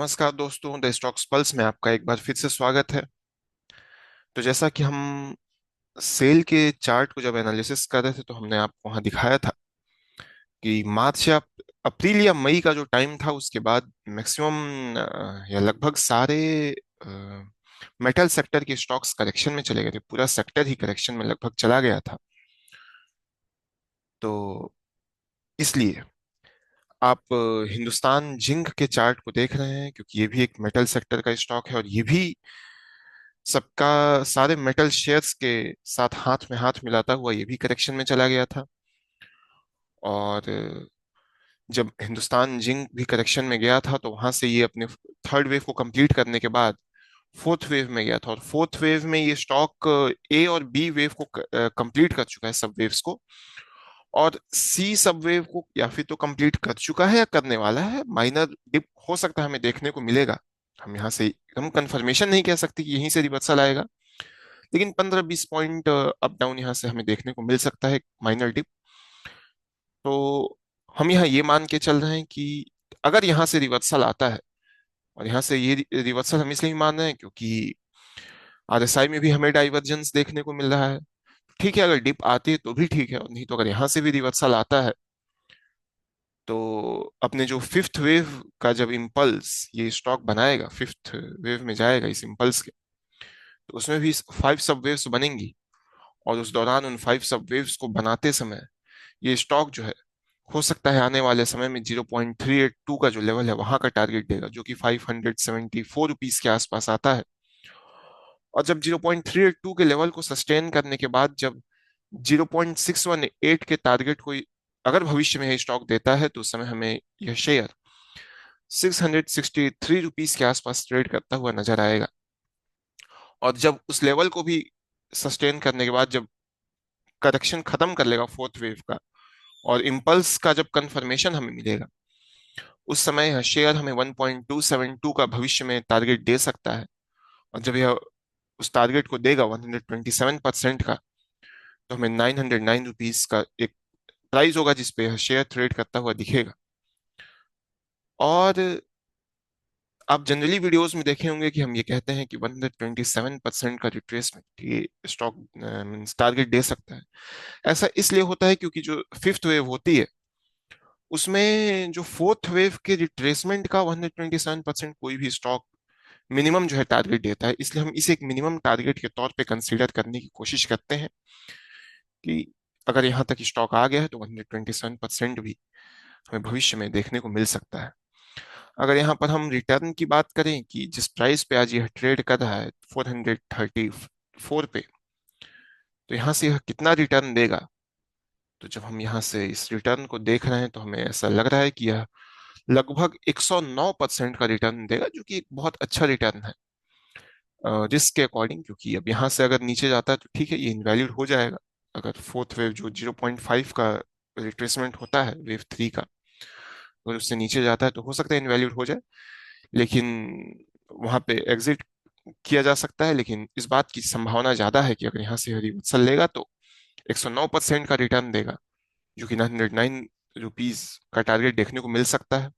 नमस्कार दोस्तों, the stocks pulse में आपका एक बार फिर से स्वागत है। तो जैसा कि हम सेल के चार्ट को जब एनालिसिस कर रहे थे तो हमने आपको वहां दिखाया था कि मार्च या अप्रैल या मई का जो टाइम था उसके बाद मैक्सिमम या लगभग सारे मेटल सेक्टर के स्टॉक्स करेक्शन में चले गए थे। पूरा सेक्टर ही करेक्शन में लगभग चला गया था। तो इसलिए आप हिंदुस्तान जिंक के चार्ट को देख रहे हैं, क्योंकि ये भी एक मेटल सेक्टर का स्टॉक है और ये भी सबका सारे मेटल शेयर्स के साथ हाथ में हाथ मिलाता हुआ ये भी करेक्शन में चला गया था। और जब हिंदुस्तान जिंक भी करेक्शन में गया था तो वहां से ये अपने थर्ड वेव को कंप्लीट करने के बाद फोर्थ वेव में गया था, और फोर्थ वेव में ये स्टॉक ए और बी वेव को कंप्लीट कर चुका है, सब वेव्स को। और सी सब वेव को या फिर तो कंप्लीट कर चुका है या करने वाला है। माइनर डिप हो सकता है हमें देखने को मिलेगा। हम यहाँ से हम कंफर्मेशन नहीं कह सकते कि यहीं से रिवर्सल आएगा, लेकिन 15-20 पॉइंट अप डाउन यहाँ से हमें देखने को मिल सकता है, माइनर डिप। तो हम यहाँ ये मान के चल रहे हैं कि अगर यहाँ से रिवर्सल आता है, और यहाँ से ये रिवर्सल हम इसलिए मान रहे हैं क्योंकि आरएसआई में भी हमें डाइवर्जेंस देखने को मिल रहा है। ठीक है, अगर डिप आती है तो भी ठीक है, और नहीं तो अगर यहाँ से भी रिवर्सल आता है तो अपने जो फिफ्थ वेव का जब इम्पल्स ये स्टॉक बनाएगा, फिफ्थ वेव में जाएगा इस इम्पल्स के, तो उसमें भी 5 सब वेव्स बनेंगी। और उस दौरान उन 5 सब वेव्स को बनाते समय ये स्टॉक जो है, हो सकता है आने वाले समय में 0.382 का जो लेवल है वहां का टारगेट देगा, जो कि 574 रुपीज के आसपास आता है। और जब 0.382 के लेवल को सस्टेन करने के बाद जब 0.618 के टारगेट को अगर भविष्य में यह स्टॉक देता है, तो उस समय हमें यह शेयर 663 रुपीज के आसपास ट्रेड करता हुआ नजर आएगा। और जब उस लेवल को भी सस्टेन करने के बाद जब करेक्शन खत्म कर लेगा फोर्थ वेव का, और इम्पल्स का जब कंफर्मेशन हमें मिलेगा, उस समय यह शेयर हमें 1.272 का भविष्य में टारगेट दे सकता है। और जब यह उस टारगेट को देगा 127% का, तो हमें 909 रुपीज का एक प्राइस होगा जिस पे यह शेयर ट्रेड करता हुआ दिखेगा। और आप जनरली वीडियोस में देखे होंगे कि हम ये कहते हैं कि 127% का रिट्रेसमेंट ये स्टॉक मींस टारगेट दे सकता है। ऐसा इसलिए होता है क्योंकि जो फिफ्थ वेव होती है उसमें जो फोर्थ वेव के रिट्रेसमेंट का 127% कोई भी स्टॉक मिनिमम जो है टारगेट देता है। इसलिए हम इसे एक मिनिमम टारगेट के तौर पे कंसीडर करने की कोशिश करते हैं कि अगर यहाँ तक स्टॉक आ गया है तो 127% भी हमें भविष्य में देखने को मिल सकता है। अगर यहाँ पर हम रिटर्न की बात करें कि जिस प्राइस पे आज यह ट्रेड कर रहा है 434 पे, तो यहाँ से यह कितना रिटर्न देगा। तो जब हम यहाँ से इस रिटर्न को देख रहे हैं तो हमें ऐसा लग रहा है कि यह लगभग 109% का रिटर्न देगा, जो कि एक बहुत अच्छा रिटर्न है रिस्क के अकॉर्डिंग। क्योंकि अब यहाँ से अगर नीचे जाता है तो ठीक है, ये इनवैलिड हो जाएगा। अगर फोर्थ वेव जो 0.5 का रिट्रेसमेंट होता है वेव थ्री का, अगर उससे नीचे जाता है तो हो सकता है इनवैलिड हो जाए, लेकिन वहां पे एग्जिट किया जा सकता है। लेकिन इस बात की संभावना ज्यादा है कि अगर यहाँ से रिवर्सल लेगा तो 109% का रिटर्न देगा, जो कि 909 रुपीज का टारगेट देखने को मिल सकता है।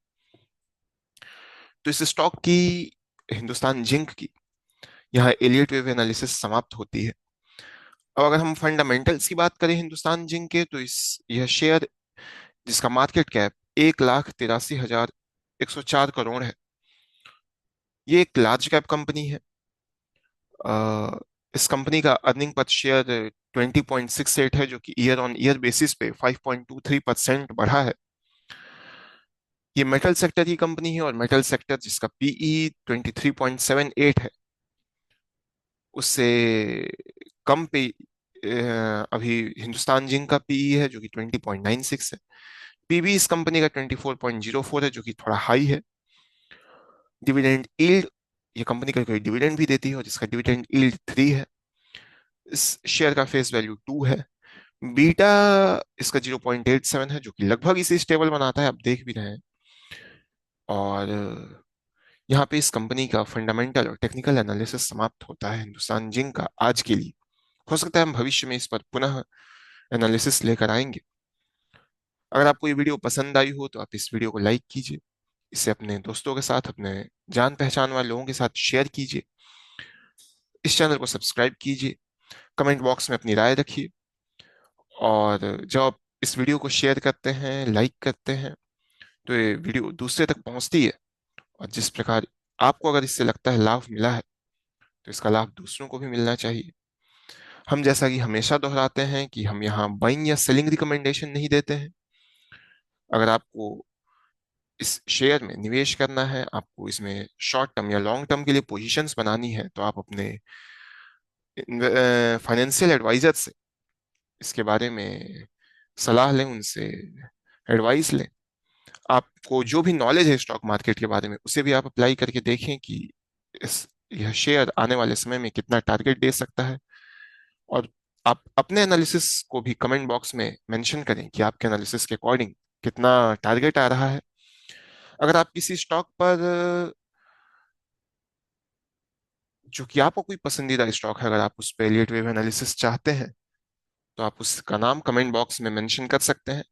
तो इस स्टॉक की, हिंदुस्तान जिंक की, यहाँ एलियट वेव एनालिसिस समाप्त होती है। अब अगर हम फंडामेंटल्स की बात करें हिंदुस्तान जिंक के, तो इस यह शेयर जिसका मार्केट कैप 1,83,104 करोड़ है, ये एक लार्ज कैप कंपनी है। इस कंपनी का अर्निंग पर शेयर 20.68 है, जो कि ईयर ऑन ईयर बेसिस पे 5.23% बढ़ा है। ये मेटल सेक्टर की कंपनी है, और मेटल सेक्टर जिसका पीई 23.78 है, उससे कम पे अभी हिंदुस्तान जिंक का पीई है जो कि 20.96 है। पीबी इस कंपनी का 24.04 है, जो कि थोड़ा हाई है। डिविडेंड यील्ड, ये कंपनी का कोई डिविडेंड भी देती है और जिसका डिविडेंड यील्ड 3 है। इस शेयर का फेस वैल्यू 2 है। बीटा इसका 0.87 है, जो कि लगभग इसे स्टेबल बनाता है, आप देख भी रहे हैं। और यहाँ पे इस कंपनी का फंडामेंटल और टेक्निकल एनालिसिस समाप्त होता है हिंदुस्तान जिंक का आज के लिए। हो सकता है हम भविष्य में इस पर पुनः एनालिसिस लेकर आएंगे। अगर आपको ये वीडियो पसंद आई हो तो आप इस वीडियो को लाइक कीजिए, इसे अपने दोस्तों के साथ, अपने जान पहचान वाले लोगों के साथ शेयर कीजिए। इस चैनल को सब्सक्राइब कीजिए। कमेंट बॉक्स में अपनी राय रखिए। और जब आप इस वीडियो को शेयर करते हैं, लाइक करते हैं, तो ये वीडियो दूसरे तक पहुंचती है। और जिस प्रकार आपको अगर इससे लगता है लाभ मिला है, तो इसका लाभ दूसरों को भी मिलना चाहिए। हम जैसा कि हमेशा दोहराते हैं कि हम यहाँ बाइंग या सेलिंग रिकमेंडेशन नहीं देते हैं। अगर आपको इस शेयर में निवेश करना है, आपको इसमें शॉर्ट टर्म या लॉन्ग टर्म के लिए पोजीशंस बनानी है, तो आप अपने फाइनेंशियल एडवाइजर से इसके बारे में सलाह लें, उनसे एडवाइस लें। आपको जो भी नॉलेज है स्टॉक मार्केट के बारे में, उसे भी आप अप्लाई करके देखें कि इस यह शेयर आने वाले समय में कितना टारगेट दे सकता है। और आप अपने एनालिसिस को भी कमेंट बॉक्स में मेंशन करें कि आपके एनालिसिस के अकॉर्डिंग कितना टारगेट आ रहा है। अगर आप किसी स्टॉक पर, जो कि आपको कोई पसंदीदा स्टॉक है, अगर आप उस पर एलियट वेव एनालिसिस चाहते हैं, तो आप उसका नाम कमेंट बॉक्स में मेंशन कर सकते हैं।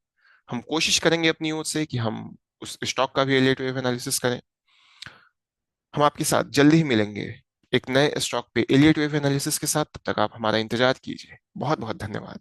हम कोशिश करेंगे अपनी ओर से कि हम उस स्टॉक का भी एलियट वेव एनालिसिस करें। हम आपके साथ जल्दी ही मिलेंगे एक नए स्टॉक पे एलियट वेव एनालिसिस के साथ। तब तक आप हमारा इंतजार कीजिए। बहुत बहुत धन्यवाद।